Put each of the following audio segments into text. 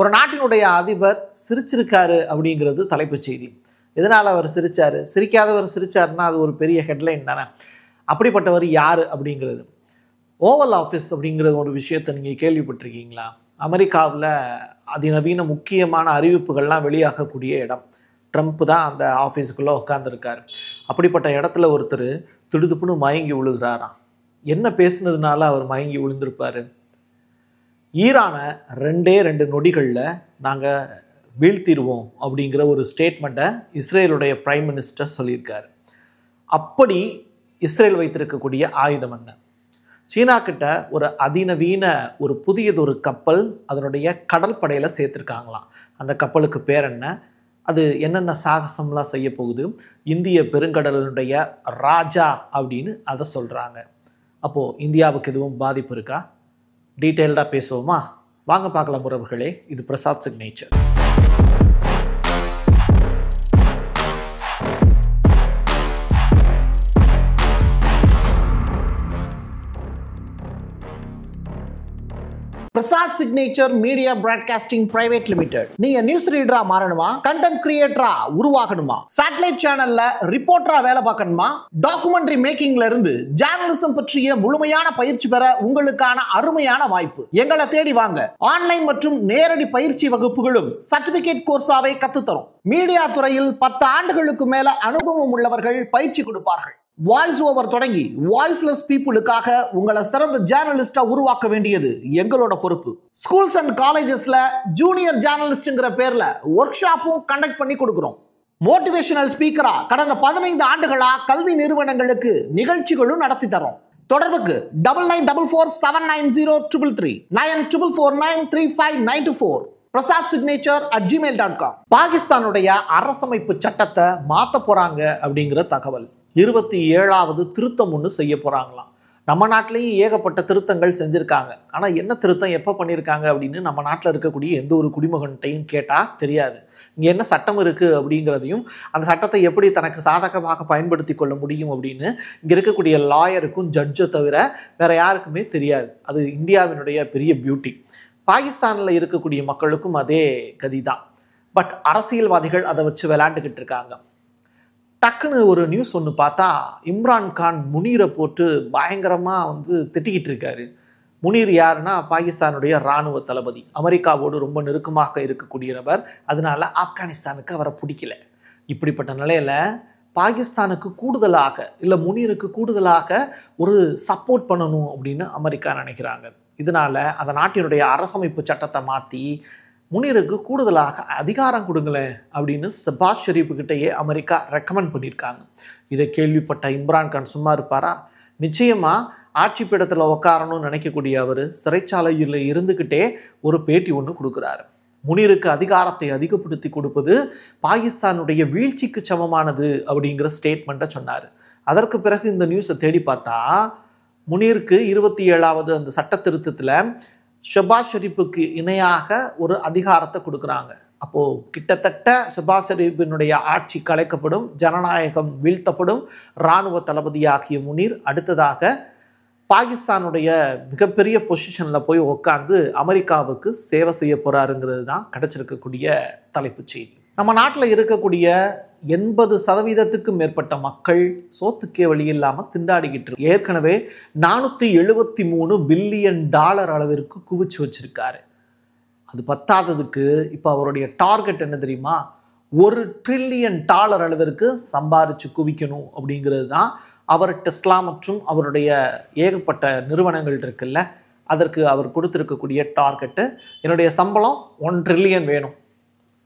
ஒரு நாட்டினுடைய அதிபர் சிரிச்சிருக்காரு அப்படிங்கிறது தலைப்புச் செய்தி. எதனால் அவர் சிரிச்சாரு? சிரிக்காதவர் சிரிச்சாருன்னா அது ஒரு பெரிய ஹெட்லைன் தானே. அப்படிப்பட்டவர் யார் அப்படிங்கிறது. ஓவல் ஆஃபீஸ் அப்படிங்கிற ஒரு விஷயத்தை நீங்கள் கேள்விப்பட்டிருக்கீங்களா? அமெரிக்காவில் அதிநவீன முக்கியமான அறிவிப்புகள்லாம் வெளியாகக்கூடிய இடம். ட்ரம்ப் தான் அந்த ஆஃபீஸுக்குள்ளே உட்காந்துருக்கார். அப்படிப்பட்ட இடத்துல ஒருத்தர் திடுதுப்புன்னு மயங்கி விழுகிறாராம். என்ன பேசுனதுனால அவர் மயங்கி விழுந்திருப்பார்? ஈரானை 2 நொடிகளில் நாங்கள் வீழ்த்திடுவோம் அப்படிங்கிற ஒரு ஸ்டேட்மெண்ட்டை இஸ்ரேலுடைய பிரைம் மினிஸ்டர் சொல்லியிருக்காரு. அப்படி இஸ்ரேல் வைத்திருக்கக்கூடிய ஆயுதம் என்ன? சீனா கிட்ட ஒரு அதிநவீன ஒரு புதியதொரு கப்பல் அதனுடைய கடல் படையில் சேர்த்துருக்காங்களாம். அந்த கப்பலுக்கு பேர் என்ன? அது என்னென்ன சாகசம்லாம் செய்ய போகுது? இந்திய பெருங்கடலுடைய ராஜா அப்படின்னு அதை சொல்கிறாங்க. அப்போது இந்தியாவுக்கு எதுவும் பாதிப்பு இருக்கா? டீட்டெயில்டாக பேசுவோமா? வாங்க பார்க்கலாம் உறவுகளே. இது Prasad signature. Prasad signature media broadcasting private limited. நீங்க நியூஸ் ரீடரா மாறணுமா? கண்டென்ட் கிரியேட்டரா உருவாகணுமா? சேட்டலைட் சேனல்ல ரிப்போர்ட்டரா வேலை பார்க்கணுமா? டாக்குமெண்ட்ரி மேக்கிங்ல இருந்து ஜர்னலிசம் பற்றிய முழுமையான பயிற்சி பெற உங்களுக்கான அருமையான வாய்ப்பு. எங்களை தேடி வாங்க. ஆன்லைன் மற்றும் நேரடி பயிற்சி வகுப்புகளும் சர்டிபிகேட் கோர்ஸாவே கத்துத்தரும். மீடியா துறையில் 10 ஆண்டுகளுக்கு மேல அனுபவம் உள்ளவர்கள் பயிற்சி கொடுப்பார்கள். வாய்ஸ் ஓவர் தொடங்கி வாய்ஸ்லெஸ் பீப்புளுக்காக உங்களை சிறந்த ஜேர்னலிஸ்டா உருவாக்க வேண்டியது எங்களோட பொறுப்பு. ஸ்கூல்ஸ் அண்ட் காலேஜஸ்ல ஜூனியர் ஜேர்னலிஸ்ட்ங்கிற பேர்ல ஒர்க் ஷாப்பும் கண்டக்ட் பண்ணி கொடுக்கிறோம். மோட்டிவேஷனல் ஸ்பீக்கரா கடந்த 15 ஆண்டுகளா கல்வி நிறுவனங்களுக்கு நிகழ்ச்சிகளும் நடத்தி தரோம். தொடர்புக்கு 9944790333 94493594 prasadsignature@gmail.com. பாகிஸ்தானுடைய அரசமைப்பு சட்டத்தை மாற்ற போறாங்க அப்படிங்கிற தகவல். 27வது திருத்தம் ஒன்று செய்ய போகிறாங்களாம். நம்ம நாட்டிலையும் ஏகப்பட்ட திருத்தங்கள் செஞ்சுருக்காங்க. ஆனால் என்ன திருத்தம் எப்போ பண்ணியிருக்காங்க அப்படின்னு நம்ம நாட்டில் இருக்கக்கூடிய எந்த ஒரு குடிமகன்கிட்டையும் கேட்டால் தெரியாது. இங்கே என்ன சட்டம் இருக்குது அப்படிங்கிறதையும் அந்த சட்டத்தை எப்படி தனக்கு சாதகமாக பயன்படுத்தி கொள்ள முடியும் அப்படின்னு இங்கே இருக்கக்கூடிய லாயருக்கும் ஜட்ஜை தவிர வேறு யாருக்குமே தெரியாது. அது இந்தியாவினுடைய பெரிய பியூட்டி. பாகிஸ்தானில் இருக்கக்கூடிய மக்களுக்கும் அதே கதி தான். பட் அரசியல்வாதிகள் அதை வச்சு விளையாண்டுக்கிட்டு இருக்காங்க. டக்குன்னு ஒரு நியூஸ் ஒன்று பார்த்தா இம்ரான்கான் முனீரை போட்டு பயங்கரமாக திட்டிக்கிட்டு இருக்காரு. முனீர் யாருன்னா பாகிஸ்தானுடைய இராணுவ தளபதி. அமெரிக்காவோடு ரொம்ப நெருக்கமாக இருக்கக்கூடிய நபர். அதனால ஆப்கானிஸ்தானுக்கு அவரை பிடிக்கல. இப்படிப்பட்ட நிலையில் பாகிஸ்தானுக்கு கூடுதலாக இல்லை முனீருக்கு கூடுதலாக ஒரு சப்போர்ட் பண்ணணும் அப்படின்னு அமெரிக்கா நினைக்கிறாங்க. இதனால் அந்த நாட்டினுடைய அரசமைப்பு சட்டத்தை மாற்றி முனீருக்கு கூடுதலாக அதிகாரம் கொடுங்களேன் அப்படின்னு ஷபாஸ் ஷெரீஃப்கிட்டையே அமெரிக்கா ரெக்கமெண்ட் பண்ணியிருக்காங்க. இதை கேள்விப்பட்ட இம்ரான்கான் சும்மா இருப்பாரா? நிச்சயமாக ஆட்சி பீடத்தில் உட்காரணும்னு நினைக்கக்கூடிய அவர் சிறைச்சாலையில் இருந்துக்கிட்டே ஒரு பேட்டி ஒன்று கொடுக்குறாரு. முனீருக்கு அதிகாரத்தை அதிகப்படுத்தி கொடுப்பது பாகிஸ்தானுடைய வீழ்ச்சிக்கு சமமானது அப்படிங்கிற ஸ்டேட்மெண்ட்டை சொன்னார். அதற்கு பிறகு இந்த நியூஸை தேடி பார்த்தா முனீருக்கு 27வது அந்த சட்ட திருத்தத்தில் ஷபாஸ் ஷெரீஃபுக்கு இணையாக ஒரு அதிகாரத்தை கொடுக்குறாங்க. அப்போது கிட்டத்தட்ட ஷபாஸ் ஷெரீஃபினுடைய ஆட்சி கலைக்கப்படும், ஜனநாயகம் வீழ்த்தப்படும். இராணுவ தளபதியாகிய முனீர் அடுத்ததாக பாகிஸ்தானுடைய மிகப்பெரிய பொசிஷனில் போய் உட்காந்து அமெரிக்காவுக்கு சேவை செய்ய போகிறாருங்கிறது தான் கிடச்சிருக்கக்கூடிய தலைப்புச் செய்தி. நம்ம நாட்டில் இருக்கக்கூடிய 80% மேற்பட்ட மக்கள் சோத்துக்கே வழி இல்லாமல் திண்டாடிக்கிட்டு இருக்கு. ஏற்கனவே $473 பில்லியன் அளவிற்கு குவிச்சு வச்சிருக்காரு. அது பத்தாததுக்கு இப்போ அவருடைய டார்கெட் என்ன தெரியுமா? $1 ட்ரில்லியன் அளவிற்கு சம்பாரிச்சு குவிக்கணும் அப்படிங்கிறது தான் அவர் டெஸ்லா மற்றும் அவருடைய ஏகப்பட்ட நிறுவனங்கள் இருக்குல்ல, அதற்கு அவர் கொடுத்துருக்கக்கூடிய டார்கெட்டு. என்னுடைய சம்பளம் 1 ட்ரில்லியன் வேணும்,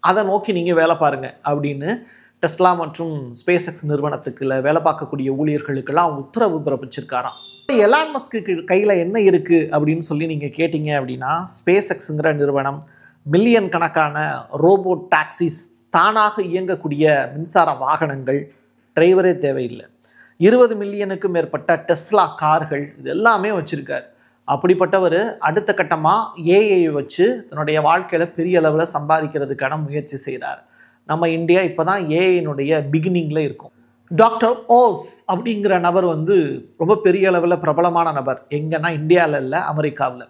அதை நோக்கி நீங்கள் வேலை பாருங்கள் அப்படின்னு டெஸ்லா மற்றும் ஸ்பேஸ் எக்ஸ் நிறுவனத்துக்குள்ள வேலை பார்க்கக்கூடிய ஊழியர்களுக்கெல்லாம் உத்தரவு பிறப்பிச்சிருக்காராம். எலான் மஸ்க்கு கையில் என்ன இருக்குது அப்படின்னு சொல்லி நீங்கள் கேட்டிங்க அப்படின்னா, ஸ்பேஸ் எக்ஸுங்கிற நிறுவனம் மில்லியன் கணக்கான ரோபோட் டாக்ஸிஸ், தானாக இயங்கக்கூடிய மின்சார வாகனங்கள், டிரைவரே தேவையில்லை, 20 மில்லியனுக்கும் மேற்பட்ட டெஸ்லா கார்கள், இது எல்லாமே வச்சுருக்கார். அப்படிப்பட்டவர் அடுத்த கட்டமாக ஏஐ வச்சு தன்னுடைய வாழ்க்கையில் பெரிய அளவில் சம்பாதிக்கிறதுக்கான முயற்சி செய்கிறார். நம்ம இந்தியா இப்போ தான் ஏஐனுடைய பிகினிங்கில் இருக்கும். டாக்டர் ஓஸ் அப்படிங்கிற நபர் ரொம்ப பெரிய அளவில் பிரபலமான நபர். எங்கன்னா இந்தியாவில் இல்லை, அமெரிக்காவில்.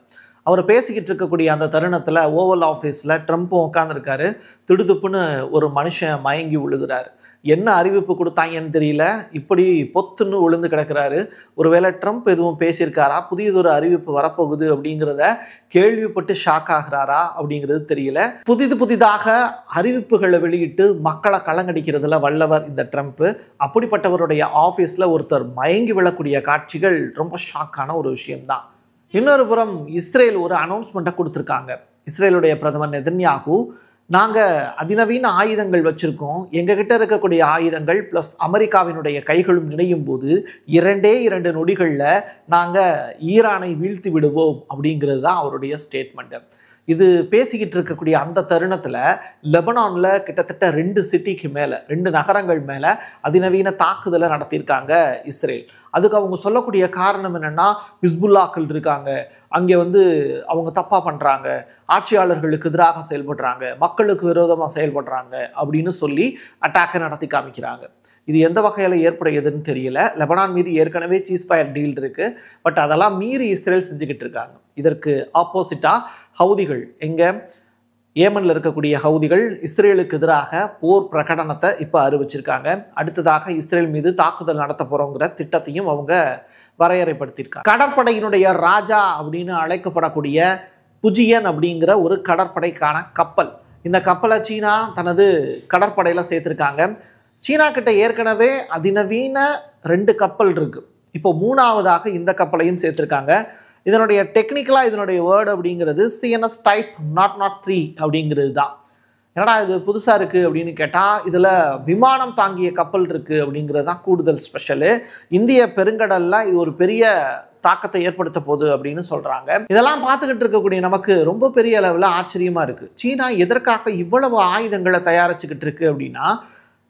அவர் பேசிக்கிட்டு இருக்கக்கூடிய அந்த தருணத்தில் ஓவல் ஆஃபீஸில் ட்ரம்ப்பும் உட்காந்துருக்காரு. திடுதுப்புன்னு ஒரு மனுஷன் மயங்கி விழுகிறார். என்ன அறிவிப்பு கொடுத்தாங்கன்னு தெரியல, இப்படி பொத்துன்னு விழுந்து கிடக்கிறாரு. ஒருவேளை ட்ரம்ப் எதுவும் பேசியிருக்காரா, புதியதொரு அறிவிப்பு வரப்போகுது அப்படிங்கிறத கேள்விப்பட்டு ஷாக் ஆகிறாரா அப்படிங்கிறது தெரியல. புதிதாக அறிவிப்புகளை வெளியிட்டு மக்களை கலங்கடிக்கிறதுல வல்லவர் இந்த ட்ரம்ப். அப்படிப்பட்டவருடைய ஆஃபீஸில் ஒருத்தர் மயங்கி விழக்கூடிய காட்சிகள் ரொம்ப ஷாக்கான ஒரு விஷயம்தான். இன்னொரு புறம் இஸ்ரேல் ஒரு அனௌன்ஸ்மெண்ட்டை கொடுத்துருக்காங்க. இஸ்ரேலுடைய பிரதமர் நெதன்யாகு, நாங்கள் அதிநவீன ஆயுதங்கள் வச்சுருக்கோம், எங்ககிட்ட இருக்கக்கூடிய ஆயுதங்கள் ப்ளஸ் அமெரிக்காவினுடைய கைகளும் இணையும் போது 2 நொடிகளில் நாங்கள் ஈரானை வீழ்த்தி விடுவோம் அப்படிங்கிறது தான் அவருடைய ஸ்டேட்மெண்ட்டு. இது பேசிக்கிட்டு இருக்கக்கூடிய அந்த தருணத்தில் லெபனானில் கிட்டத்தட்ட 2 சிட்டிக்கு மேலே 2 நகரங்கள் மேலே அதிநவீன தாக்குதலை நடத்தியிருக்காங்க இஸ்ரேல். அதுக்கு அவங்க சொல்லக்கூடிய காரணம் என்னென்னா, ஹிஸ்புல்லாக்கள் இருக்காங்க அங்கே, அவங்க தப்பாக பண்ணுறாங்க, ஆட்சியாளர்களுக்கு எதிராக செயல்படுறாங்க, மக்களுக்கு விரோதமாக செயல்படுறாங்க அப்படின்னு சொல்லி அட்டாக்கை நடத்தி காமிக்கிறாங்க. இது எந்த வகையில் ஏற்புடையதுன்னு தெரியல. லெபனான் மீது ஏற்கனவே சீஸ்ஃபயர் டீல் இருக்குது. பட் அதெல்லாம் மீறி இஸ்ரேல் செஞ்சுக்கிட்டு இருக்காங்க. இதற்கு ஆப்போசிட்டாக ஹவுதிகள், ஏமனில் இருக்கக்கூடிய ஹவுதிகள் இஸ்ரேலுக்கு எதிராக போர் பிரகடனத்தை இப்போ அறிவிச்சிருக்காங்க. அடுத்ததாக இஸ்ரேல் மீது தாக்குதல் நடத்த போகிறோங்கிற திட்டத்தையும் அவங்க வரையறைப்படுத்தியிருக்காங்க. கடற்படையினுடைய ராஜா அப்படின்னு அழைக்கப்படக்கூடிய புஜியன் அப்படிங்கிற ஒரு கடற்படைக்கான கப்பல், இந்த கப்பலை சீனா தனது கடற்படையில் சேர்த்துருக்காங்க. சீனா கிட்ட ஏற்கனவே அதிநவீன 2 கப்பல் இருக்கு. இப்போ 3ஆவதாக இந்த கப்பலையும் சேர்த்துருக்காங்க. இதனுடைய டெக்னிக்கலாக இதனுடைய வேர்டு அப்படிங்கிறது CNS டைப் 003 அப்படிங்கிறது தான். என்னடா இது புதுசாக இருக்குது அப்படின்னு கேட்டால், இதில் விமானம் தாங்கிய கப்பல் இருக்குது அப்படிங்கிறது தான் கூடுதல் ஸ்பெஷலு. இந்திய பெருங்கடலில் இது ஒரு பெரிய தாக்கத்தை ஏற்படுத்த போகுது அப்படின்னு சொல்கிறாங்க. இதெல்லாம் பார்த்துக்கிட்டு இருக்கக்கூடிய நமக்கு ரொம்ப பெரிய அளவில் ஆச்சரியமாக இருக்குது. சீனா எதற்காக இவ்வளவு ஆயுதங்களை தயாரிச்சுக்கிட்டு இருக்கு அப்படின்னா,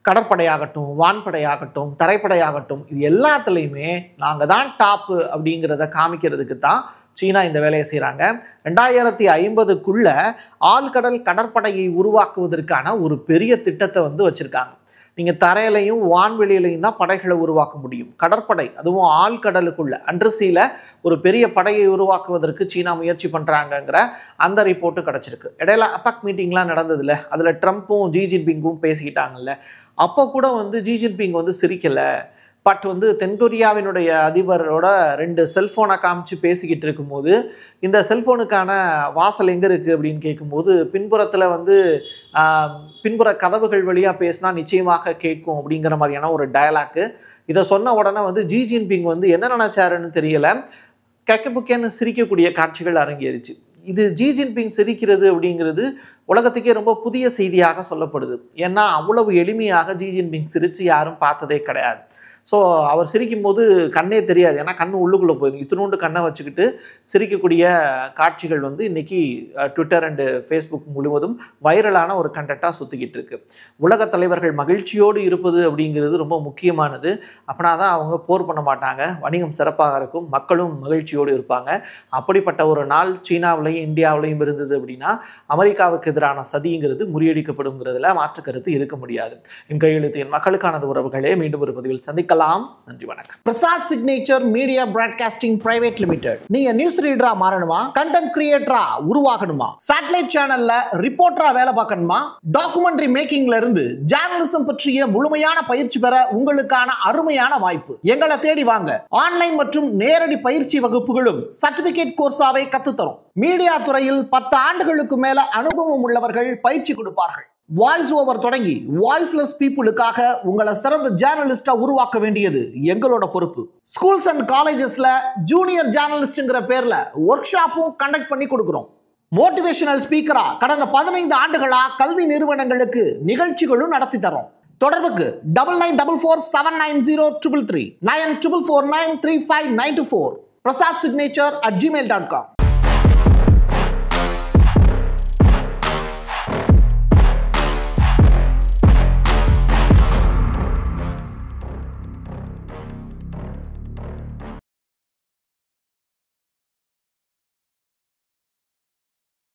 கடற்படையாகட்டும், வான்படையாகட்டும், தரைப்படையாகட்டும், இது எல்லாத்துலேயுமே நாங்கள் தான் டாப்பு அப்படிங்கிறத காமிக்கிறதுக்கு தான் சீனா இந்த வேலையை செய்கிறாங்க. 2050க்குள்ள ஆழ்கடல் கடற்படையை உருவாக்குவதற்கான ஒரு பெரிய திட்டத்தை வச்சுருக்காங்க. நீங்கள் தரையிலையும் வான்வெளியிலையும் தான் படைகளை உருவாக்க முடியும். கடற்படை, அதுவும் ஆழ்கடலுக்குள்ள அண்டர்சீல ஒரு பெரிய படையை உருவாக்குவதற்கு சீனா முயற்சி பண்ணுறாங்கங்கிற அந்த ரிப்போர்ட்டு கிடச்சிருக்கு. இடையில அபெக் மீட்டிங்லாம் நடந்ததில்ல, அதில் ட்ரம்ப்பும் ஜி ஜின்பிங்கும் பேசிக்கிட்டாங்கல்ல. அப்போ கூட ஜி ஜின்பிங் சிரிக்கலை. பட் தென்கொரியாவினுடைய அதிபரோட 2 செல்ஃபோனை காமிச்சு பேசிக்கிட்டு இருக்கும்போது, இந்த செல்ஃபோனுக்கான வாசல் எங்கே இருக்குது அப்படின்னு கேட்கும்போது, பின்புறத்தில் பின்புற கதவுகள் வழியாக பேசினா நிச்சயமாக கேட்கும் அப்படிங்கிற மாதிரியான ஒரு டயலாக்கு. இதை சொன்ன உடனே ஜி ஜின்பிங் என்ன நினச்சாருன்னு தெரியலை, கெக்கபுக்கேன்னு சிரிக்கக்கூடிய காட்சிகள் அரங்கேறிச்சு. இது ஜி ஜின்பிங் சிரிக்கிறது அப்படிங்கிறது உலகத்துக்கே ரொம்ப புதிய செய்தியாக சொல்லப்படுது. ஏன்னா அவ்வளவு எளிமையாக ஜி ஜின்பிங் சிரித்து யாரும் பார்த்ததே கிடையாது. ஸோ அவர் சிரிக்கும் போது கண்ணே தெரியாது, ஏன்னா கண் உள்ளுக்குள்ளே போயிடும். இத்தினோண்டு கண்ணை வச்சுக்கிட்டு சிரிக்கக்கூடிய காட்சிகள் இன்றைக்கி ட்விட்டர் அண்டு ஃபேஸ்புக் முழுவதும் வைரலான ஒரு கண்டென்ட்டாக சுற்றிக்கிட்டு இருக்கு. உலக தலைவர்கள் மகிழ்ச்சியோடு இருப்பது அப்படிங்கிறது ரொம்ப முக்கியமானது. அப்படின்னா தான் அவங்க போர் பண்ண மாட்டாங்க, வணிகம் சிறப்பாக இருக்கும், மக்களும் மகிழ்ச்சியோடு இருப்பாங்க. அப்படிப்பட்ட ஒரு நாள் சீனாவிலையும் இந்தியாவிலையும் இருந்தது அப்படின்னா அமெரிக்காவுக்கு எதிரான சதிங்கிறது முறியடிக்கப்படுங்கிறதுல மாற்று கருத்து இருக்க முடியாது. என் கையெழுத்து என் மக்களுக்கானது உறவுகளே. மீண்டும் ஒரு பதிவில் சந்திக்கலாம். நன்றி, வணக்கம். Prasad signature media broadcasting private limited. நீங்க நியூஸ் ரீடரா மாறணுமா, கண்டென்ட் கிரியேட்டரா உருவாகணுமா, சேட்டலைட் சேனல்ல ரிப்போர்ட்டரா வேலை பார்க்கணுமா, டாக்குமெண்ட்ரி மேக்கிங்ல இருந்து ஜர்னலிசம் பற்றிய முழுமையான பயிற்சி பெற உங்களுக்கான அருமையான வாய்ப்பு. எங்களை தேடி வாங்க. ஆன்லைன் மற்றும் நேரடி பயிற்சி வகுப்புகளும் சர்டிபிகேட் கோர்ஸாவே கத்துத்தரும். மீடியா துறையில் 10 ஆண்டுகளுக்கு மேல அனுபவம் உள்ளவர்கள் பயிற்சி கொடுப்பார்கள். வாய்ஸ் ஓவர் தொடங்கி வாய்ஸ்லெஸ் பீப்புளுக்காக உங்களை சிறந்த ஜேர்னலிஸ்டா உருவாக்க வேண்டியது எங்களோட பொறுப்பு. ஸ்கூல்ஸ் அண்ட் காலேஜஸ்ல ஜூனியர் ஜேர்னலிஸ்ட்ங்கிற பேர்ல ஒர்க் ஷாப்பும் கண்டக்ட் பண்ணி கொடுக்கிறோம். மோட்டிவேஷனல் ஸ்பீக்கரா கடந்த 15 ஆண்டுகளா கல்வி நிறுவனங்களுக்கு நிகழ்ச்சிகளும் நடத்தி தரோம். தொடர்புக்கு 9944790333 94493594 prasad signature@gmail.com.